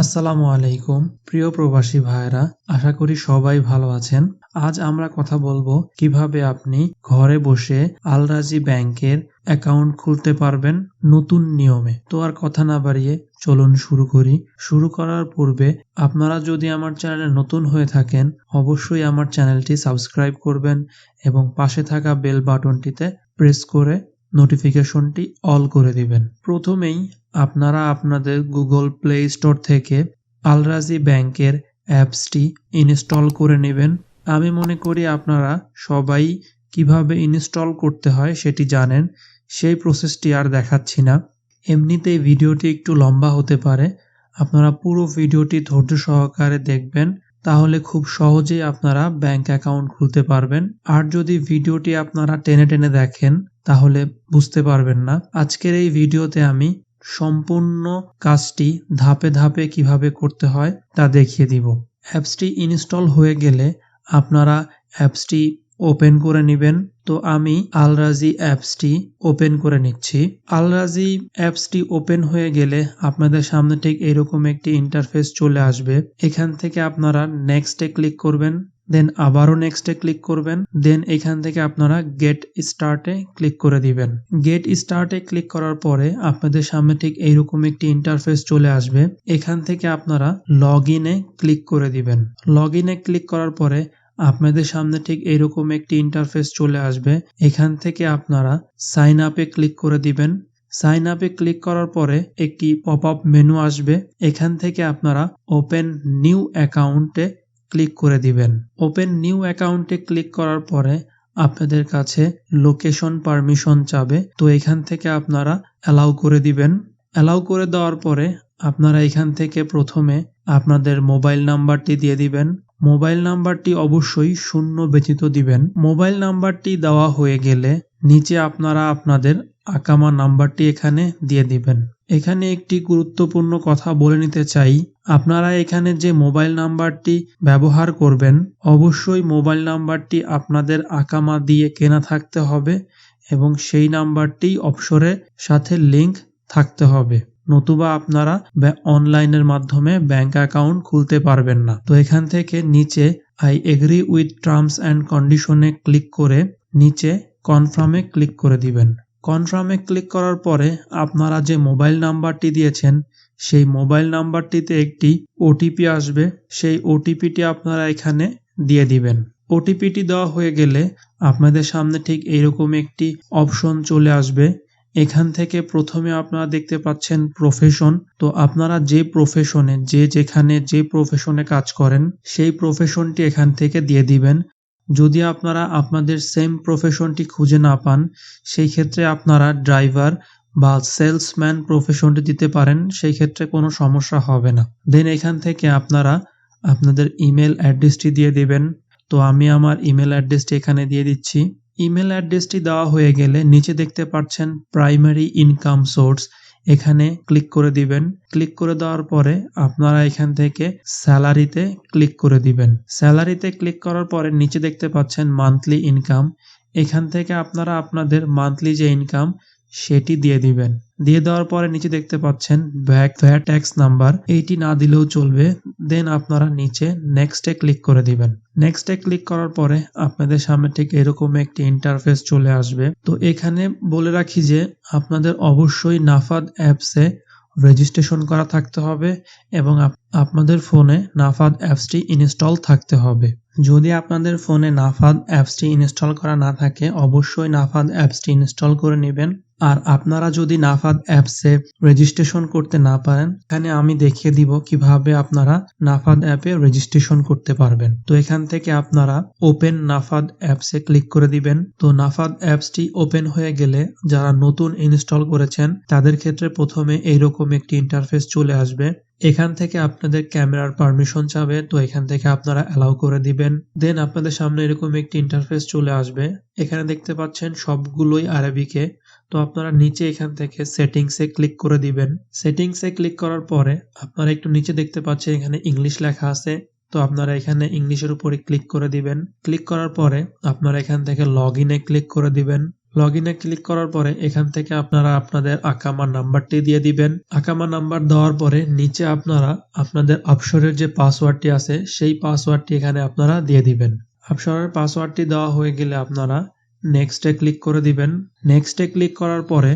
আসসালামু আলাইকুম প্রিয় প্রবাসী ভাইরা, আশা করি সবাই ভালো আছেন। আজ আমরা কথা বলবো কিভাবে আপনি ঘরে বসে আল রাজি ব্যাংকের অ্যাকাউন্ট খুলতে পারবেন নতুন নিয়মে। তো আর কথা না বাড়িয়ে চলুন শুরু করি। শুরু করার পূর্বে আপনারা যদি আমার চ্যানেলে নতুন হয়ে থাকেন, অবশ্যই আমার চ্যানেলটি সাবস্ক্রাইব করবেন এবং পাশে থাকা বেল বাটনটিতে প্রেস করে নোটিফিকেশনটি অল করে দিবেন। প্রথমেই আপনারা আপনাদের গুগল প্লে স্টোর থেকে আল রাজি ব্যাংকের অ্যাপসটি ইনস্টল করে নেবেন। আমি মনে করি আপনারা সবাই কিভাবে ইনস্টল করতে হয় সেটি জানেন, সেই প্রসেসটি আর দেখাচ্ছি না। এমনিতেই ভিডিওটি একটু লম্বা হতে পারে, আপনারা পুরো ভিডিওটি ধৈর্য সহকারে দেখবেন, তাহলে খুব সহজেই আপনারা ব্যাংক অ্যাকাউন্ট খুলতে পারবেন। আর যদি ভিডিওটি আপনারা টেনে টেনে দেখেন তাহলে বুঝতে পারবেন না। আজকের এই ভিডিওতে আমি সম্পূর্ণ কাজটি ধাপে ধাপে কিভাবে করতে হয় তা দেখিয়ে দিব। অ্যাপসটি ইনস্টল হয়ে গেলে আপনারা অ্যাপসটি ওপেন করে নেবেন। তো আমি আল রাজি অ্যাপসটি ওপেন করে নিচ্ছি। আল রাজি অ্যাপসটি ওপেন হয়ে গেলে আপনাদের সামনে ঠিক এরকম একটি ইন্টারফেস চলে আসবে। এখান থেকে আপনারা নেক্সটে ক্লিক করবেন, দেন আবারও নেক্সটে ক্লিক করবেন, দেন এখান থেকে আপনারা গেট স্টার্টে ক্লিক করে দিবেন। গেট স্টার্টে ক্লিক করার পরে আপনাদের সামনে ঠিক এইরকম একটি ইন্টারফেস চলে আসবে। এখান থেকে আপনারা লগ ইনে ক্লিক করে দিবেন। লগ ইনে ক্লিক করার পরে আপনাদের সামনে ঠিক এইরকম একটি ইন্টারফেস চলে আসবে। এখান থেকে আপনারা সাইন আপে ক্লিক করে দিবেন। সাইন আপে ক্লিক করার পরে একটি পপ আপ মেনু আসবে। এখান থেকে আপনারা ওপেন নিউ অ্যাকাউন্টে ক্লিক করে দিবেন। ওপেন নিউ অ্যাকাউন্টে ক্লিক করার পরে আপনাদের কাছে লোকেশন পারমিশন চাবে। তো এখান থেকে আপনারা অ্যালাউ করে দিবেন। অ্যালাউ করে দেওয়ার পরে আপনারা এখান থেকে প্রথমে আপনাদের মোবাইল নাম্বারটি দিয়ে দিবেন। মোবাইল নাম্বারটি অবশ্যই 0 ব্যতীত দিবেন। মোবাইল নাম্বারটি দেওয়া হয়ে গেলে নিচে আপনারা আপনাদের আকামা নাম্বারটি এখানে দিয়ে দিবেন। এখানে একটি গুরুত্বপূর্ণ কথা বলে নিতে চাই, আপনারা এখানে যে মোবাইল নাম্বারটি ব্যবহার করবেন অবশ্যই মোবাইল নাম্বারটি আপনাদের আকামা দিয়ে কেনা থাকতে হবে এবং সেই নাম্বারটি অবসরের সাথে লিংক থাকতে হবে, নতুবা আপনারা অনলাইনের মাধ্যমে ব্যাংক অ্যাকাউন্ট খুলতে পারবেন না। তো এখান থেকে নিচে I agree with terms and কন্ডিশনে ক্লিক করে নিচে কনফার্মে ক্লিক করে দিবেন। কনফার্মে ক্লিক করার পরে আপনারা যে মোবাইল নাম্বারটি দিয়েছেন সেই মোবাইল নাম্বারটিতে একটি ওটিপি আসবে। সেই ওটিপিটি আপনারা এখানে দিয়ে দিবেন। ওটিপিটি দেওয়া হয়ে গেলে আপনাদের সামনে ঠিক এইরকম একটি অপশন চলে আসবে। এখান থেকে প্রথমে আপনারা দেখতে পাচ্ছেন প্রফেশন। তো আপনারা যে প্রফেশনে যেখানে যে প্রফেশনে কাজ করেন সেই প্রফেশনটি এখান থেকে দিয়ে দিবেন। যদি আপনারা আপনাদের সেম প্রফেশনটি খুঁজে না পান সেই ক্ষেত্রে আপনারা ড্রাইভার বা সেলসম্যান প্রফেশনটি দিতে পারেন, সেই ক্ষেত্রে কোনো সমস্যা হবে না। দেন এখান থেকে আপনারা আপনাদের ইমেল অ্যাড্রেসটি দিয়ে দিবেন। তো আমি আমার ইমেল অ্যাড্রেসটি এখানে দিয়ে দিচ্ছি। ইমেল অ্যাড্রেসটি দেওয়া হয়ে গেলে নিচে দেখতে পাচ্ছেন প্রাইমারি ইনকাম সোর্স, এখানে ক্লিক করে দিবেন। ক্লিক করে দেওয়ার পরে আপনারা এখান থেকে স্যালারিতে ক্লিক করে দিবেন। স্যালারিতে ক্লিক করার পরে নিচে দেখতে পাচ্ছেন মান্থলি ইনকাম, এখান থেকে আপনারা আপনাদের মান্থলি যে ইনকাম সেটি দিয়ে দিবেন। দিয়ে দেওয়ার পরে নিচে দেখতে পাচ্ছেন ভ্যাট ট্যাক্স নাম্বার, এইটি না দিলেও চলবে। দেন আপনারা নিচে নেক্সটে ক্লিক করে দিবেন। নেক্সটে ক্লিক করার পরে আপনাদের সামনে ঠিক এরকম একটি ইন্টারফেস চলে আসবে। তো এখানে বলে রাখি যে আপনাদের অবশ্যই নাফাদ অ্যাপসে রেজিস্ট্রেশন করা থাকতে হবে এবং আপনাদের ফোনে নাফাদ অ্যাপসটি ইনস্টল থাকতে হবে। যদি আপনাদের ফোনে নাফাদ অ্যাপসটি ইনস্টল করা না থাকে অবশ্যই নাফাদ অ্যাপসটি ইনস্টল করে নেবেন। আর আপনারা যদি নাফাদ অ্যাপসে রেজিস্ট্রেশন করতে না পারেন, এখানে আমি দেখিয়ে দিব কিভাবে আপনারা নাফাদ অ্যাপে রেজিস্ট্রেশন করতে পারবেন। তো এখান থেকে আপনারা ওপেন নাফাদ অ্যাপসে ক্লিক করে দিবেন। তো নাফাদ অ্যাপসটি ওপেন হয়ে গেলে যারা নতুন ইনস্টল করেছেন তাদের ক্ষেত্রে প্রথমে এইরকম একটি ইন্টারফেস চলে আসবে। এখান থেকে আপনাদের ক্যামেরার পারমিশন চাবে, তো এখান থেকে আপনারা অ্যালাউ করে দিবেন। দেন আপনাদের সামনে এরকম একটি ইন্টারফেস চলে আসবে। এখানে দেখতে পাচ্ছেন সবগুলোই আরবিকে। তো আপনারা নিচে এখান থেকে সেটিংসে ক্লিক করে দিবেন। সেটিংসে ক্লিক করার পরে আপনারা একটু নিচে দেখতে পাচ্ছেন এখানে ইংলিশ লেখা আছে। তো আপনারা এখানে ইংলিশের উপরে ক্লিক করে দিবেন। ক্লিক করার পরে আপনারা এখান থেকে লগ ইনে ক্লিক করে দিবেন। লগইনে ক্লিক করার পরে এখান থেকে আপনারা আপনাদের আকামা নাম্বারটি দিয়ে দিবেন। আকামা নাম্বার দেওয়ার পরে নিচে আপনারা আপনাদের অবসরের যে পাসওয়ার্ডটি আছে সেই পাসওয়ার্ডটি এখানে আপনারা দিয়ে দিবেন। অবসরের পাসওয়ার্ডটি দেওয়া হয়ে গেলে আপনারা নেক্সটে ক্লিক করে দিবেন। নেক্সটে ক্লিক করার পরে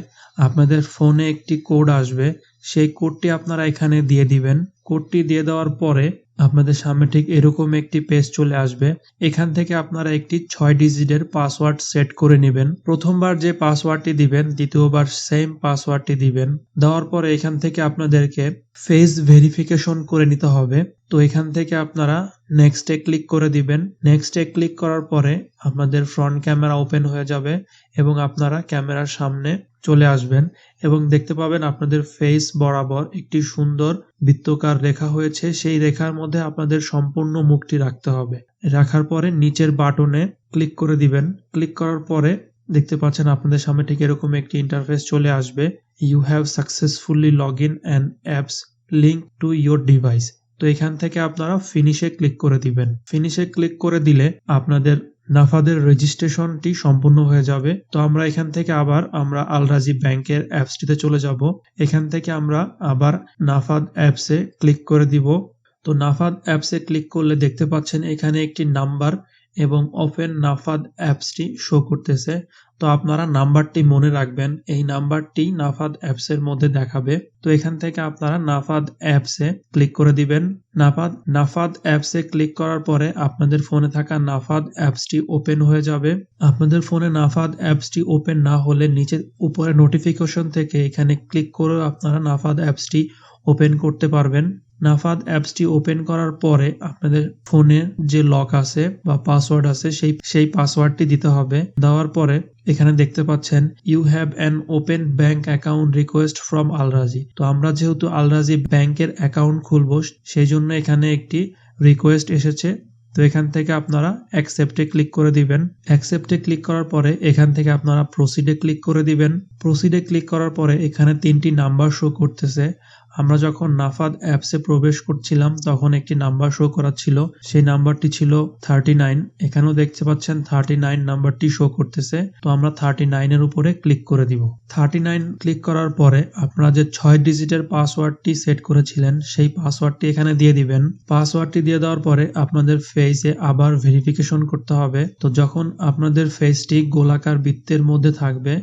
আপনাদের ফোনে একটি কোড আসবে, সেই কোডটি আপনারা এখানে দিয়ে দিবেন। কোডটি দিয়ে দেওয়ার পরে আপনাদের সামনে ঠিক এরকম একটি পেজ চলে আসবে। এখান থেকে আপনারা একটি 6 ডিজিটের পাসওয়ার্ড সেট করে নেবেন। প্রথমবার যে পাসওয়ার্ডটি দিবেন দ্বিতীয়বার সেম পাসওয়ার্ডটি দিবেন। দেওয়ার পরে এখান থেকে আপনাদেরকে ফেস ভেরিফিকেশন করে নিতে হবে। তো এখান থেকে আপনারা নেক্সটে ক্লিক করে দিবেন। নেক্সটে ক্লিক করার পরে আপনাদের ফ্রন্ট ক্যামেরা ওপেন হয়ে যাবে এবং আপনারা ক্যামেরার সামনে চলে আসবেন এবং দেখতে পাবেন আপনাদের ফেস বরাবর একটি সুন্দর বৃত্তাকার রেখা হয়েছে। সেই রেখার মধ্যে আপনাদের সম্পূর্ণ মুখটি রাখতে হবে। রাখার পরে নিচের বাটনে ক্লিক করে দিবেন। ক্লিক করার পরে দেখতে পাচ্ছেন আপনাদের সামনে ঠিক এরকম একটি ইন্টারফেস চলে আসবে। You have successfully log in and apps link to your device. তো এখান থেকে আপনারা ফিনিশে ক্লিক করে দিবেন। ফিনিশে ক্লিক করে দিলে আপনাদের নাফাদের রেজিস্ট্রেশনটি সম্পূর্ণ হয়ে যাবে। তো আমরা এখান থেকে আমরা আল রাজি ব্যাংকের অ্যাপসটিতে চলে যাব। এখান থেকে আমরা আবার নাফাদ অ্যাপসে ক্লিক করে দিব। তো নাফাদ অ্যাপসে ক্লিক করলে দেখতে পাচ্ছেন এখানে একটি নাম্বার এবং ওপেন নাফাদ অ্যাপসটি শো করতেছে। তো আপনারা নাম্বারটি মনে রাখবেন, এই নাম্বারটি নাফাদ অ্যাপসের মধ্যে দেখাবে। তো এখান থেকে আপনারা নাফাদ অ্যাপসে ক্লিক করে দিবেন। নাফাদ অ্যাপসে ক্লিক করার পরে আপনাদের ফোনে থাকা নাফাদ অ্যাপসটি ওপেন হয়ে যাবে। আপনাদের ফোনে নাফাদ অ্যাপসটি ওপেন না হলে নিচে উপরে নোটিফিকেশন থেকে এখানে ক্লিক করে আপনারা নাফাদ অ্যাপসটি ওপেন করতে পারবেন। নাফাদ অ্যাপসটি ওপেন করার পরে আপনাদের ফোনে যে লক আছে বা পাসওয়ার্ড আছে সেই পাসওয়ার্ডটি দিতে হবে। দেওয়ার পরে এখানে দেখতে পাচ্ছেন you have an open bank account request from Al Rajhi. তো আমরা যেহেতু আল রাজি ব্যাংকের অ্যাকাউন্ট খুলবো সেই জন্য এখানে একটি রিকোয়েস্ট এসেছে। তো এখান থেকে আপনারা অ্যাকসেপ্টে ক্লিক করে দিবেন। অ্যাকসেপ্টে ক্লিক করার পরে এখান থেকে আপনারা প্রসিডে ক্লিক করে দিবেন। প্রসিডে ক্লিক করার পরে এখানে 3টি নাম্বার শো করতেছে। আমরা যখন নাফাদ অ্যাপসে প্রবেশ করছিলাম তখন একটি নাম্বার শো করাচ্ছিল, সেই নাম্বারটি ছিল 39। এখানেও দেখতে পাচ্ছেন 39 নাম্বারটি শো করতেছে। তো আমরা 39 এর উপরে ক্লিক করে দিব। 39 ক্লিক করার পরে আপনারা যে 6 ডিজিটের পাসওয়ার্ডটি সেট করেছিলেন সেই পাসওয়ার্ডটি এখানে দিয়ে দিবেন। পাসওয়ার্ডটি দিয়ে দেওয়ার পরে আপনাদের ফেসে আবার ভেরিফিকেশন করতে হবে। তো যখন আপনাদের ফেসটি গোলাকার বৃত্তের মধ্যে থাকবে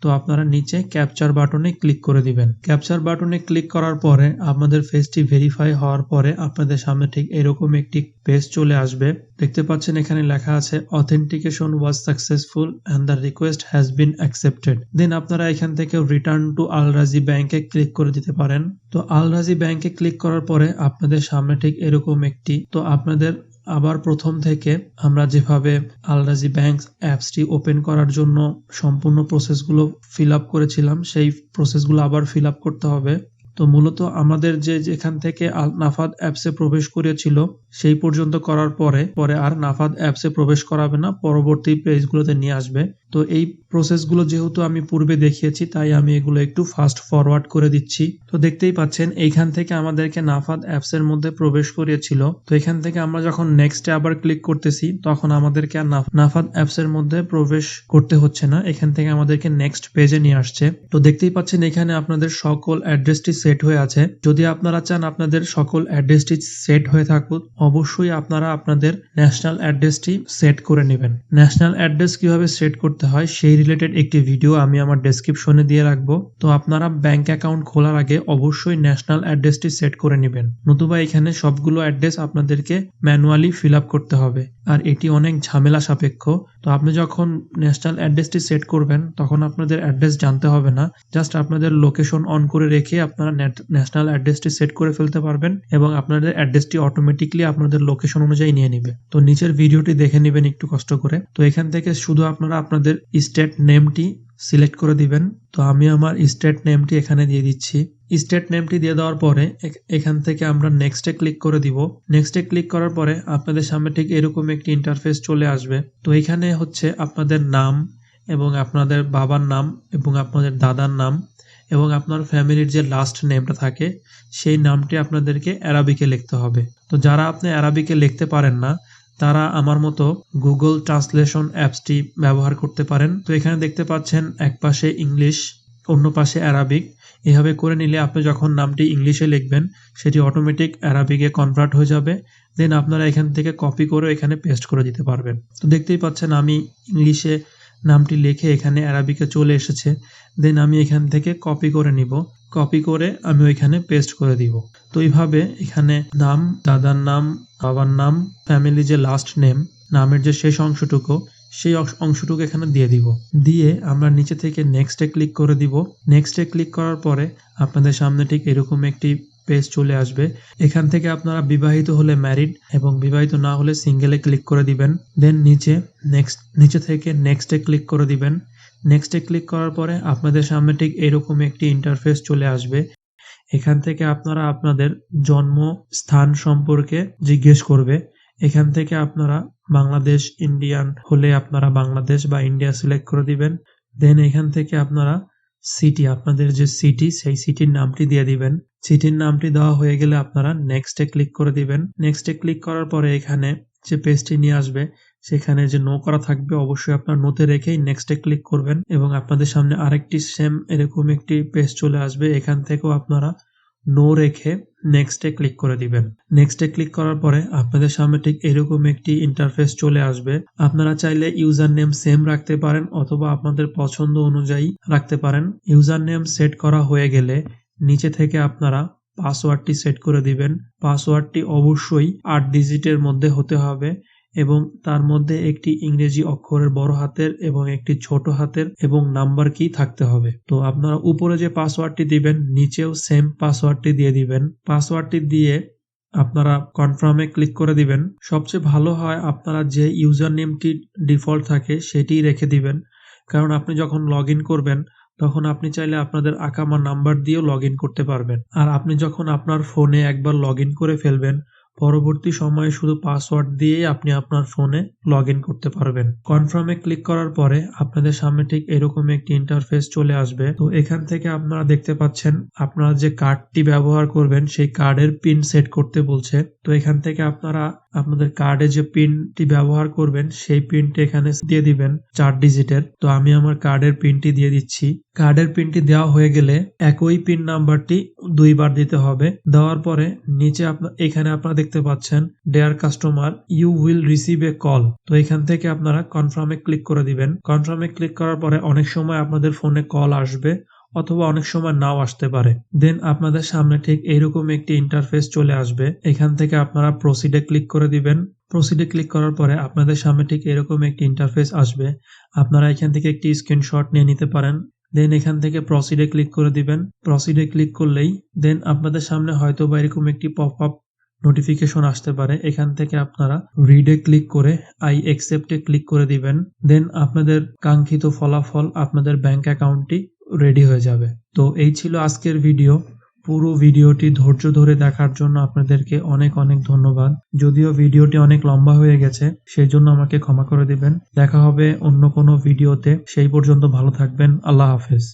তো আপনারা নিচে ক্যাপচার বাটনে ক্লিক করে দিবেন। ক্যাপচার বাটনে ক্লিক করার পরে আপনাদের ফেসটি ভেরিফাই হওয়ার পরে আপনাদের সামনে ঠিক এরকম একটি পেজ চলে আসবে। দেখতে পাচ্ছেন এখানে লেখা আছে authentication was successful and the request has been accepted. Then আপনারা এখান থেকে রিটার্ন টু আল রাজি ব্যাংকে ক্লিক করে দিতে পারেন। তো আল রাজি ব্যাংকে ক্লিক করার পরে আপনাদের সামনে ঠিক এরকম একটি, তো আপনাদের আবার প্রথম থেকে আমরা যেভাবে আল রাজি ব্যাংক অ্যাপসটি ওপেন করার জন্য সম্পূর্ণ প্রসেসগুলো ফিল আপ করেছিলাম সেই প্রসেসগুলো আবার ফিল আপ করতে হবে। তো মূলত আমাদের যেখান থেকে নাফাদ অ্যাপসে প্রবেশ করেছিল সেই পর্যন্ত করার পরে আর নাফাদ অ্যাপসে প্রবেশ করাবে না, পরবর্তী পেজগুলোতে নিয়ে আসবে। তো এই প্রসেসগুলো যেহেতু আমি পূর্বে দেখিয়েছি তাই আমি এগুলো একটু ফাস্ট ফরওয়ার্ড করে দিচ্ছি। তো দেখতেই পাচ্ছেন এইখান থেকে আমাদেরকে নাফাদ অ্যাপসের মধ্যে প্রবেশ করিয়েছিল। তো এখান থেকে আমরা যখন নেক্সটে আবার ক্লিক করতেছি তখন আমাদেরকে আর নাফাদ অ্যাপসের মধ্যে প্রবেশ করতে হচ্ছে না, এখান থেকে আমাদেরকে নেক্সট পেজে নিয়ে আসছে। তো দেখতেই পাচ্ছেন এখানে আপনাদের সকল অ্যাড্রেসটি সেট হয়ে আছে। যদি আপনারা চান আপনাদের সকল অ্যাড্রেসটি সেট হয়ে থাকুক অবশ্যই আপনারা আপনাদের ন্যাশনাল অ্যাড্রেসটি সেট করে নেবেন। ন্যাশনাল অ্যাড্রেস কিভাবে সেট করতে হয় সেই রিলেটেড একটি ভিডিও আমি আমার ডেসক্রিপশনে দিয়ে রাখবো। তো আপনারা ব্যাংক অ্যাকাউন্ট খোলার আগে অবশ্যই ন্যাশনাল অ্যাড্রেসটি সেট করে নেবেন, নতুবা এখানে সবগুলো অ্যাড্রেস আপনাদেরকে ম্যানুয়ালি ফিল আপ করতে হবে আর এটি অনেক ঝামেলা সাপেক্ষ। তো আপনি যখন ন্যাশনাল অ্যাড্রেসটি সেট করবেন তখন আপনাদের অ্যাড্রেস জানতে হবে না, জাস্ট আপনাদের লোকেশন অন করে রেখে আপনারা ন্যাশনাল অ্যাড্রেসটি সেট করে ফেলতে পারবেন এবং আপনাদের অ্যাড্রেসটি অটোমেটিকলি আপনাদের লোকেশন অনুযায়ী নিয়ে নেবে। তো নিচের ভিডিওটি দেখে নেবেন একটু কষ্ট করে। তো এখান থেকে শুধু আপনারা আপনাদের স্টেট নেমটি সিলেক্ট করে দিবেন। তো আমি আমার স্টেট নেমটি এখানে দিয়ে দিচ্ছি। স্টেট নেমটি দিয়ে দেওয়ার পরে এখান থেকে আমরা নেক্সটে ক্লিক করে দিব। নেক্সটে ক্লিক করার পরে আপনাদের সামনে ঠিক এরকম একটি ইন্টারফেস চলে আসবে। তো এখানে হচ্ছে আপনাদের নাম এবং আপনাদের বাবার নাম এবং আপনাদের দাদার নাম এবং আপনার ফ্যামিলির যে লাস্ট নেমটা থাকে সেই নামটি আপনাদেরকে অ্যারাবিকে লিখতে হবে। তো যারা আপনি অ্যারাবিকে লিখতে পারেন না তারা আমার মতো গুগল ট্রান্সলেশন অ্যাপসটি ব্যবহার করতে পারেন। তো এখানে দেখতে পাচ্ছেন এক পাশে ইংলিশ, অন্য পাশে অ্যারাবিক। এভাবে করে নিলে আপনি যখন নামটি ইংলিশে লিখবেন সেটি অটোমেটিক অ্যারাবিকে কনভার্ট হয়ে যাবে। দেন আপনারা এখান থেকে কপি করে এখানে পেস্ট করে দিতে পারবেন। তো দেখতেই পাচ্ছেন আমি ইংলিশে নামটি লিখে এখানে অ্যারাবিকে চলে এসেছে। দেন আমি এখান থেকে কপি করে নিব, কপি করে আমি ওইখানে পেস্ট করে দিব। তো এইভাবে এখানে নাম, দাদার নাম, বাবার নাম, ফ্যামিলি যে লাস্ট নেম, নামের যে শেষ অংশটুকু, সেই অংশটুকু এখানে দিয়ে দিব। দিয়ে আমরা নিচে থেকে নেক্সটে ক্লিক করে দিব। নেক্সটে ক্লিক করার পরে আপনাদের সামনে ঠিক এরকম একটি পেজ চলে আসবে। এখান থেকে আপনারা বিবাহিত হলে ম্যারিড এবং বিবাহিত না হলে সিঙ্গেলে ক্লিক করে দিবেন। দেন নিচে থেকে নেক্সটে ক্লিক করে দিবেন। নেক্সটে ক্লিক করার পরে আপনাদের সামনে ঠিক এরকম একটি ইন্টারফেস চলে আসবে। এখান থেকে আপনারা আপনাদের জন্মস্থান সম্পর্কে জিজ্ঞেস করবে। এখান থেকে আপনারা বাংলাদেশ, ইন্ডিয়ান হলে আপনারা বাংলাদেশ বা ইন্ডিয়া সিলেক্ট করে দিবেন। দেন এখান থেকে আপনারা সিটি, আপনাদের যে সিটি, সেই সিটির নামটি দিয়ে দিবেন। সিটির নামটি দেওয়া হয়ে গেলে আপনারা নেক্সটে ক্লিক করে দিবেন। নেক্সটে ক্লিক করার পরে এখানে যে পেজটি নিয়ে আসবে সেখানে যে নো করা থাকবে অবশ্যই আপনার নোতে রেখেই নেক্সটে ক্লিক করবেন এবং আপনাদের সামনে আরেকটি সেম এরকম একটি পেজ চলে আসবে। এখান থেকেও আপনারা নো রেখে নেক্সটে ক্লিক করে দিবেন। নেক্সটে ক্লিক করার পরে আপনাদের সামনে ঠিক এরকম একটি ইন্টারফেস চলে আসবে। আপনারা চাইলে ইউজার নেম সেম রাখতে পারেন অথবা আপনাদের পছন্দ অনুযায়ী রাখতে পারেন। ইউজার নেম সেট করা হয়ে গেলে নিচে থেকে আপনারা পাসওয়ার্ডটি সেট করে দিবেন। পাসওয়ার্ডটি অবশ্যই 8 ডিজিটের মধ্যে হতে হবে এবং তার মধ্যে একটি ইংরেজি অক্ষরের বড় হাতের এবং একটি ছোট হাতের এবং নাম্বার কি থাকতে হবে। তো আপনারা উপরে যে পাসওয়ার্ডটি দিবেন নিচেও সেম পাসওয়ার্ডটি দিয়ে দিবেন। পাসওয়ার্ডটি দিয়ে আপনারা কনফার্মে ক্লিক করে দিবেন। সবচেয়ে ভালো হয় আপনারা যে ইউজার নেমটি ডিফল্ট থাকে সেটি রেখে দিবেন, কারণ আপনি যখন লগ ইন করবেন তখন আপনি চাইলে আপনাদের আকামা নাম্বার দিয়েও লগ ইন করতে পারবেন। আর আপনি যখন আপনার ফোনে একবার লগ ইন করে ফেলবেন পরবর্তী সময়ে শুধু পাসওয়ার্ড দিয়েই আপনি আপনার ফোনে লগ ইন করতে পারবেন। কনফার্মে ক্লিক করার পরে আপনাদের সামনে ঠিক এরকম একটি ইন্টারফেস চলে আসবে। তো এখান থেকে আপনারা দেখতে পাচ্ছেন আপনারা যে কার্ডটি ব্যবহার করবেন সেই কার্ডের পিন সেট করতে বলছে। তো এখান থেকে আপনারা আপনাদের কার্ডে যে পিনটি ব্যবহার করবেন সেই পিনটি এখানে দিয়ে দিবেন 4 ডিজিটের। তো আমি আমার কার্ডের পিনটি দিয়ে দিচ্ছি। কার্ডের পিনটি দেওয়া হয়ে গেলে একই পিন নাম্বারটি 2 বার দিতে হবে। দেওয়ার পরে নিচে এখানে আপনারা দেখতে পাচ্ছেন dear customer you will receive a call. তো এখান থেকে আপনারা কনফার্মে ক্লিক করে দিবেন। কনফার্মে ক্লিক করার পরে অনেক সময় আপনাদের ফোনে কল আসবে অথবা অনেক সময় নাও আসতে পারে। দেন আপনাদের সামনে ঠিক এইরকম একটি ইন্টারফেস চলে আসবে। এখান থেকে আপনারা প্রসিডে ক্লিক করে দিবেন। প্রসিডে ক্লিক করার পরে আপনাদের সামনে ঠিক এরকম একটি ইন্টারফেস আসবে। আপনারা এখান থেকে একটি স্ক্রিনশট নিয়ে নিতে পারেন। দেন এখান থেকে প্রসিডে ক্লিক করে দিবেন। প্রসিডে ক্লিক করলেই দেন আপনাদের সামনে হয়তো বা এরকম একটি পপ আপ নোটিফিকেশন আসতে পারে। এখান থেকে আপনারা রিডে ক্লিক করে আই অ্যাকসেপ্টে ক্লিক করে দিবেন। দেন আপনাদের কাঙ্ক্ষিত ফলাফল আপনাদের ব্যাংক অ্যাকাউন্টটি রেডি হয়ে যাবে। তো এই ছিল আজকের ভিডিও। পুরো ভিডিওটি ধৈর্য ধরে দেখার জন্য আপনাদেরকে অনেক অনেক ধন্যবাদ। যদিও ভিডিওটি অনেক লম্বা হয়ে গেছে সেই জন্য আমাকে ক্ষমা করে দিবেন। দেখা হবে অন্য কোনো ভিডিওতে। সেই পর্যন্ত ভালো থাকবেন। আল্লাহ হাফেজ।